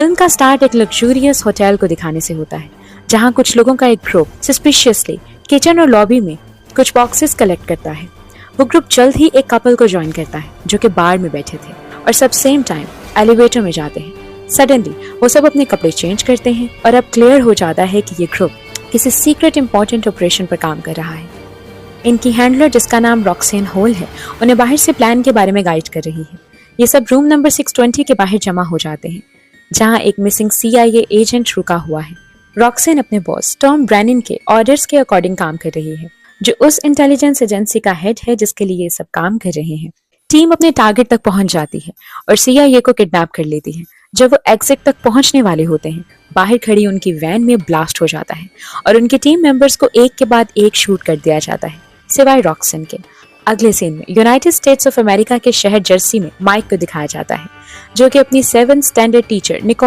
Film का start एक luxurious hotel को दिखाने से होता है, जहां कुछ लोगों का एक ग्रुप सस्पिशियसली किचन और लॉबी में कुछ बॉक्सेस कलेक्ट करता है। वो ग्रुप जल्द ही एक कपल को ज्वाइन करता है जो कि बार में बैठे थे और सब सेम टाइम एलिवेटर में जाते हैं। सडनली वो सब अपने कपड़े चेंज करते हैं और अब क्लियर हो जाता है कि ये ग्रुप किसी सीक्रेट इंपॉर्टेंट ऑपरेशन पर काम कर रहा है। इनकी हैंडलर, जिसका नाम रॉक्सेन होल है, उन्हें बाहर से प्लान के बारे में गाइड कर रही है। ये सब रूम नंबर 620 के बाहर जमा हो जाते हैं, जहां एक मिसिंग CIA एजेंट रुका हुआ है। रॉक्सेन अपने बॉस टॉम ब्रैनन के ऑर्डर्स के अकॉर्डिंग काम कर रही है, जो उस इंटेलिजेंस एजेंसी का हेड है जिसके लिए ये सब काम कर रहे हैं। टीम अपने टारगेट तक पहुंच जाती है और CIA को किडनैप कर लेती है। जब वो एग्जिट तक पहुंचने वाले होते हैं, बाहर खड़ी उनकी वैन में ब्लास्ट हो जाता है और उनके टीम मेंबर्स को एक के बाद एक शूट कर दिया जाता है, सिवाय रॉक्सन के। अगले सीन में यूनाइटेड स्टेट्स ऑफ अमेरिका के शहर जर्सी में माइक को दिखाया जाता है, जो कि अपनी 7th स्टैंडर्ड टीचर निकोल